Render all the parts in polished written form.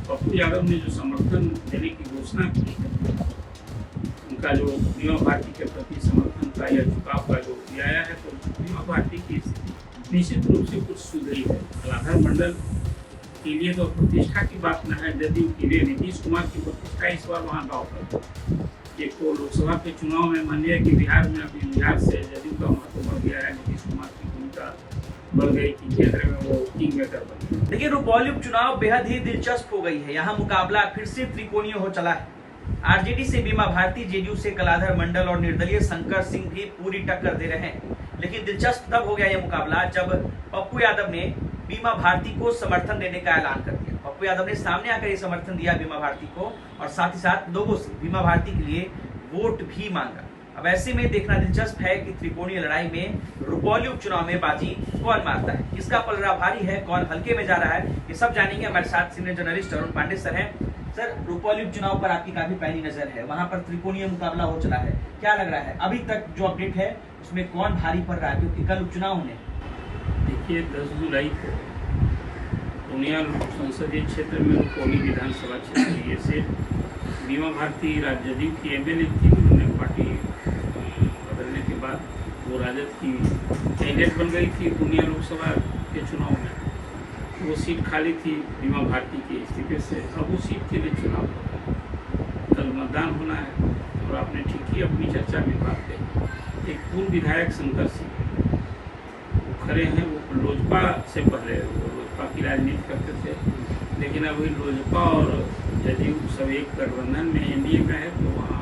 पप्पू यादव ने जो समर्थन देने की घोषणा की है, उनका जो बीमा भारती के प्रति समर्थन का या झुकाव का जो आया है, तो बीमा भारती की स्थिति निश्चित रूप से कुछ सुधरी है। कलाधर मंडल के लिए तो प्रतिष्ठा की बात न है, जदयू के लिए नीतीश कुमार की प्रतिष्ठा इस बार वहाँ दाव पर। एक तो लोकसभा के चुनाव में मान लिया कि बिहार में अभी बिहार से जदयू का महत्व बढ़ गया है, नीतीश कुमार की भूमिका बढ़ गई कि केंद्र में वो किंग मेकर बन गए। देखिए, रुपौली उपचुनाव बेहद ही दिलचस्प हो गई है। यहाँ मुकाबला फिर से त्रिकोणीय हो चला है। आरजेडी से बीमा भारती, जेडीयू से कलाधर मंडल और निर्दलीय शंकर सिंह भी पूरी टक्कर दे रहे हैं। लेकिन दिलचस्प तब हो गया यह मुकाबला जब पप्पू यादव ने बीमा भारती को समर्थन देने का ऐलान कर दिया। पप्पू यादव ने सामने आकर ये समर्थन दिया बीमा भारती को और साथ ही साथ लोगों से बीमा भारती के लिए वोट भी मांगा। अब ऐसे में देखना दिलचस्प है कि त्रिकोणीय लड़ाई में रुपौली उपचुनाव में बाजी कौन मारता है, किसका पलड़ा भारी है, कौन हल्के में जा रहा है, ये सब जानेंगे। हमारे साथ senior journalist Arun Pande sir हैं। सर, रुपौली उपचुनाव पर आपकी काफी पैनी नजर है, वहां पर त्रिकोणीय मुकाबला हो चला है, क्या लग रहा है अभी तक जो अपडेट है उसमें कौन भारी पड़ रहा है, क्योंकि कल उपचुनाव होने? देखिए, 10 जुलाई को पूर्णिया संसदीय क्षेत्र में रुपौली विधानसभा क्षेत्र से बीमा भारती जदयू की एमएलए थी। उन्होंने पार्टी बदलने के बाद वो राजद की कैंडिडेट बन गई थी पूर्णिया लोकसभा के चुनाव में। वो सीट खाली थी बीमा भारती के इस्तीफे से। अब वो सीट के लिए चुनाव होगा, कल मतदान होना है। और आपने ठीक ही अपनी चर्चा में बात कही, एक पूर्व विधायक शंकर सिंह वो खड़े हैं। वो लोजपा से पहले वो लोजपा की राजनीति करते थे, लेकिन अभी लोजपा और जदयू सब एक गठबंधन में एनडीए में है। तो वहाँ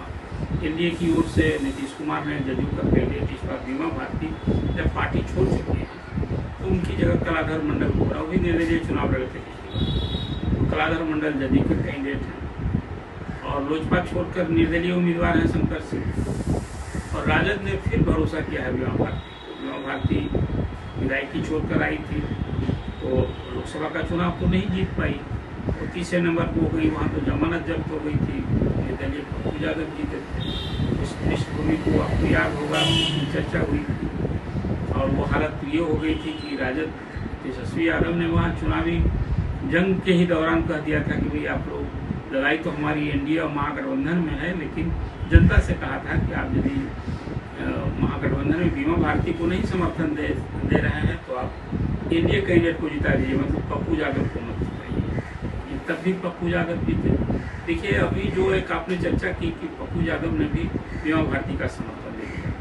एनडीए की ओर से नीतीश कुमार ने जदयू का कैंडिडेट इस बार बीमा भारती जब पार्टी छोड़ चुकी है, तो उनकी जगह कलाधर मंडल को वो भी निर्दलीय चुनाव लड़ते थे। कलाधर मंडल जदयू के कैंडिडेट हैं और लोजपा छोड़कर निर्दलीय उम्मीदवार हैं शंकर सिंह। और राजद ने फिर भरोसा किया है बीमा भारती को। बीमा भारती विधायकी छोड़कर आई थी, तो लोकसभा का चुनाव तो नहीं जीत पाई, और तीसरे नंबर पर हो गई। वहाँ तो जमानत जब्त हो गई थी, निर्दलीय पप्पू यादव जीते थे। इस पृष्ठभूमि को आपको याद होगा, चर्चा हुई थी। और वो हालत ये हो गई थी कि राजद तेजस्वी यादव ने वहाँ चुनावी जंग के ही दौरान कह दिया था कि भाई आप लोग, लड़ाई तो हमारी एनडीए और महागठबंधन में है, लेकिन जनता से कहा था कि आप यदि महागठबंधन में बीमा भारती को नहीं समर्थन दे रहे हैं तो आप एनडीए कैंडिडेट को जिता दीजिए, मतलब पप्पू यादव को मत जिताइए। तब भी पप्पू यादव जीते। देखिए, अभी जो एक आपने चर्चा की कि पप्पू यादव ने भी बीमा भारती का समर्थन दे दिया,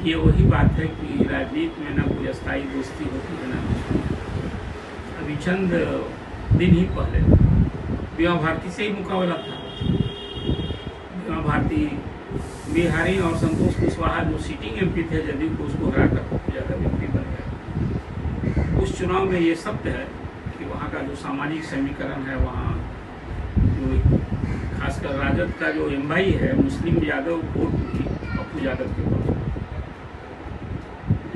ये वही बात है कि राजनीति में ना कोई अस्थायी दोस्ती होती है ना कुछ। अभी चंद दिन ही पहले बीमा भारती से ही मुकाबला था। बीमा भारती बिहारी और संतोष कुशवाहा जो सीटिंग एमपी थे जदयू को, उसको हराकर पप्पू यादव एमपी बन गया। उस चुनाव में ये सत्य है कि वहाँ का जो सामाजिक समीकरण है, वहाँ जो खासकर राजद का जो एम्बाई है, मुस्लिम यादव वोट हुई पप्पू यादव के पक्ष में,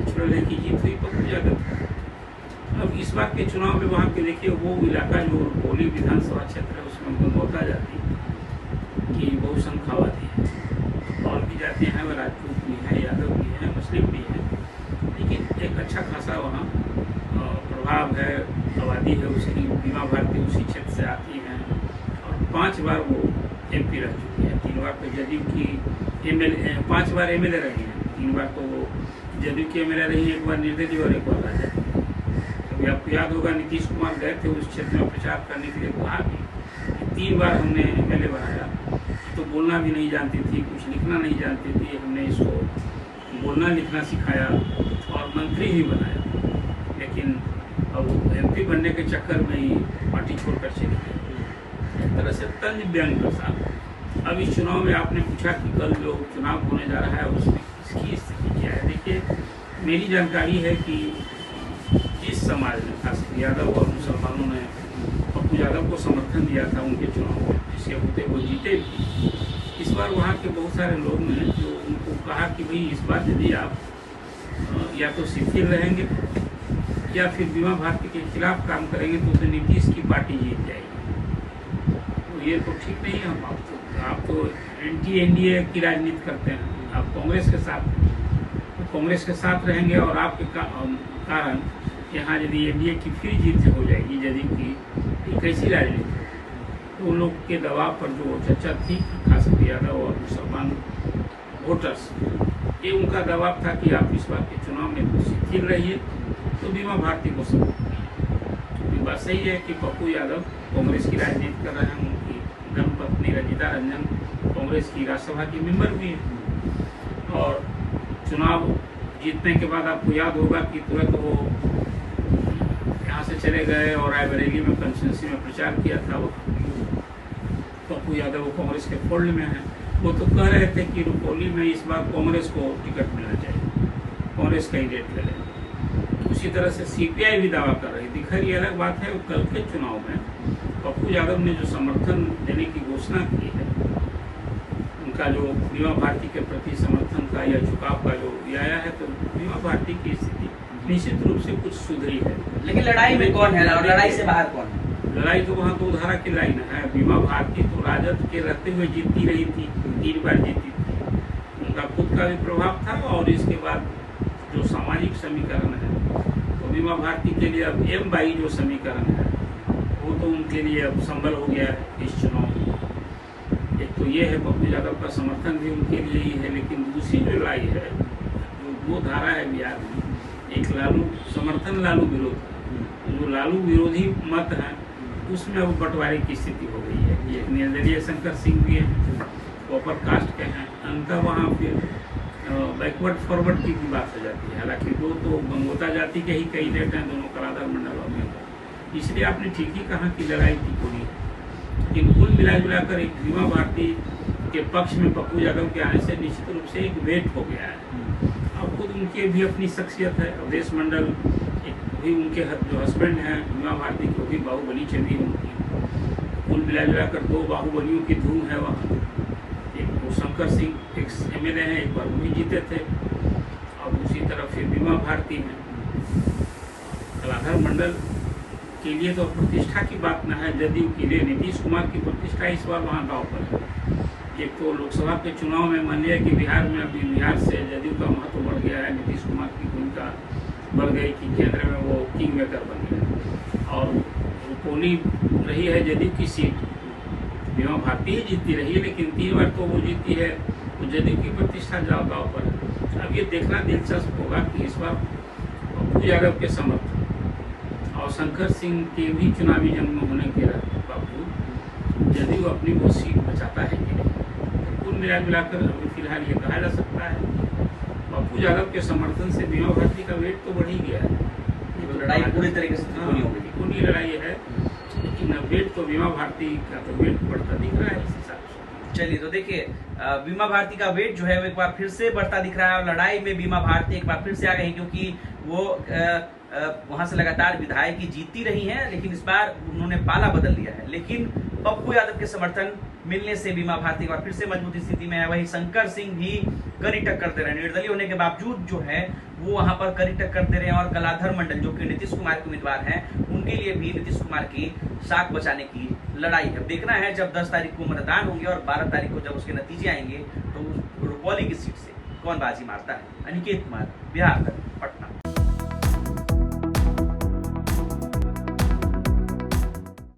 नेचुरल है कि जीत हुई पप्पू यादव। अब इस बार के चुनाव में वहाँ के देखिए, वो इलाका जो रुपौली विधानसभा क्षेत्र है उसमें गंगौता जाति की बहुसंख्यावादी है, और भी जातियाँ हैं, वह राजपूत भी हैं, यादव भी हैं, मुस्लिम भी हैं, लेकिन एक अच्छा खासा वहाँ प्रभाव है, आबादी है उसकी। बीमा भारती उसी क्षेत्र से आती हैं और 5 बार वो एमपी रह चुकी है। 3 बार तो जदयू की एमएलए, 5 बार एमएलए रही हैं। 3 बार तो वो जदयू की एमएलए रही, 1 बार निर्दलीय और 1 बार राजद। अभी आपको याद होगा, नीतीश कुमार गए थे उस क्षेत्र में प्रचार करने के लिए, कहा कि 3 बार हमने एमएलए बनाया, तो बोलना भी नहीं जानती थी, कुछ लिखना नहीं जानती थी, हमने इसको बोलना लिखना सिखाया और मंत्री भी बनाया। लेकिन अब एमपी बनने के चक्कर में ही पार्टी छोड़कर चली गई। एक तरह से तंज व्यंग का साथ। अब इस चुनाव में आपने पूछा कि कल जो चुनाव होने जा रहा है उसमें किसकी स्थिति क्या है। देखिए, मेरी जानकारी है कि जिस समाज ने, खासकर यादव और मुसलमानों ने पप्पू यादव को समर्थन दिया था उनके चुनाव में, जिसके होते वो जीते भी, इस बार वहाँ के बहुत सारे लोग ने जो उनको कहा कि भाई इस बार यदि आप या तो शिथिल रहेंगे या फिर बीमा भारती के खिलाफ काम करेंगे तो नीतीश की पार्टी जीत जाएगी। तो ये तो ठीक नहीं है। आप तो एंटी एनडीए की राजनीति करते हैं, आप कांग्रेस के साथ, तो कांग्रेस के साथ रहेंगे और आपके कारण यहाँ यदि एनडीए की फिर जीत हो जाएगी जदयू की, ये कैसी राजनीति? तो उन लोग के दबाव पर जो चर्चा थी, खासकर यादव और मुसलमान वोटर्स, ये उनका दबाव था कि आप इस बार के चुनाव में शिथिल रहिए, तो बीमा भारती को सपोर्ट किया। बात सही है कि पप्पू यादव कांग्रेस की राजनीति कर रहे हैं, उनकी धर्मपत्नी रंजीता रंजन कांग्रेस की राज्यसभा की मेंबर भी है, और चुनाव जीतने के बाद आपको याद होगा कि तुरंत वो यहाँ से चले गए और रायबरेली में कंस्टिट्यूंसी में प्रचार किया था। वो पप्पू यादव वो कांग्रेस के फोल्ड में है। वो तो कह रहे थे कि रुपौली में इस बार कांग्रेस को टिकट मिलना चाहिए, कांग्रेस कैंडिडेट ले लें। उसी तरह से सीपीआई भी दावा कर रही थी। खैर ये अलग बात है, कल के चुनाव में पप्पू यादव ने जो समर्थन देने की घोषणा की है, उनका जो बीमा भारती के प्रति समर्थन का या झुकाव का जो आया है, तो बीमा भारती की स्थिति निश्चित रूप से कुछ सुधरी है। लेकिन लड़ाई में कौन है और लड़ाई से बाहर कौन है? लड़ाई तो वहाँ दो धारा की लड़ाई न है। बीमा भारती तो राजद के रहते हुए जीतती रही थी, 3 बार जीती थी, उनका खुद का भी प्रभाव था। और इसके बाद जो सामाजिक समीकरण है, तो बीमा भारती के लिए अब M/2 जो समीकरण है, वो तो उनके लिए अब संबल हो गया है इस चुनाव में। एक तो ये है, पप्पू यादव का समर्थन भी उनके लिए ही है। लेकिन दूसरी जो लड़ाई है, जो दो धारा है बिहार में, एक लालू समर्थन, लालू विरोध, जो लालू विरोधी मत है, उसमें अब बंटवारे की स्थिति हो गई है। ये निर्दलीय शंकर सिंह भी हैं, अपर कास्ट के हैं, अंतर वहाँ फिर बैकवर्ड फॉरवर्ड की भी बात हो जाती है। हालांकि दो तो गंगोता जाति के ही कैंडिडेट हैं, दोनों कलाधर मंडलों में, इसलिए आपने ठीक ही कहा कि लड़ाई त्रिकोणीय है। लेकिन कुल मिलाजुलाकर एक बीमा भारती के पक्ष में पप्पू यादव के आने से निश्चित रूप से एक वेट हो गया है। अब खुद उनकी भी अपनी शख्सियत है। अवधेश मंडल भी उनके जो हस्बैंड हैं बीमा भारती की, भी बाहुबली चली उनकी। कुल मिलाजुलाकर 2 बाहुबलियों की धूम है वहाँ। एक वो शंकर सिंह एक्स MLA हैं, एक बार वो भी जीते थे, और दूसरी तरफ फिर बीमा भारती में कलाधर मंडल के लिए तो प्रतिष्ठा की बात न है, जदयू के लिए नीतीश कुमार की प्रतिष्ठा इस बार वहाँ दांव पर है। एक तो लोकसभा के चुनाव में मान लिया कि बिहार में अभी बिहार से जदयू का महत्व बढ़ गया है, नीतीश कुमार की भूमिका बढ़ गई कि केंद्र में वो किंग मेकर बन गए। और रुपौली रही है जदयू की सीट, बीमा भारती ही जीतती रही है, लेकिन 3 बार तो वो जीती है, तो जदयू की प्रतिष्ठा दांव पर है। अब ये देखना दिलचस्प होगा कि इस बार पप्पू यादव के समर्थन और शंकर सिंह के भी चुनावी जंग में होने के बावजूद जदयू अपनी वो सीट बचाता है कि नहीं। कुल मिलाकर अभी फिलहाल ये कहा जा सकता है पप्पू यादव के समर्थन से बीमा भारती का वेट तो बढ़ ही गया है। तो लड़ाई पूरी तरीके से त्रिकोणीय लड़ाई है, लेकिन वेट तो बीमा भारती का तो वेट बढ़ता दिख रहा है इस हिसाब से। चलिए, तो देखिए बीमा भारती का वेट जो है वो एक बार फिर से बढ़ता दिख रहा है, और लड़ाई में बीमा भारती एक बार फिर से आ गई, क्योंकि वो वहां से लगातार विधायक की जीतती रही हैं, लेकिन इस बार उन्होंने पाला बदल लिया है। लेकिन पप्पू यादव के समर्थन मिलने से बीमा भारती एक बार फिर से मजबूत स्थिति में है। वही शंकर सिंह भी कड़ी टक्कर दे रहे हैं, निर्दलीय होने के बावजूद जो है वो वहां पर कड़ी टक्कर दे रहे हैं। और कलाधर मंडल जो कि नीतीश कुमार के उम्मीदवार हैं, उनके लिए भी नीतीश कुमार की साख बचाने की लड़ाई है। देखना है जब 10 तारीख को मतदान होंगे और 12 तारीख को जब उसके नतीजे आएंगे, तो रुपौली की सीट से कौन बाजी मारता है। अनिकेत कुमार, बिहार तक।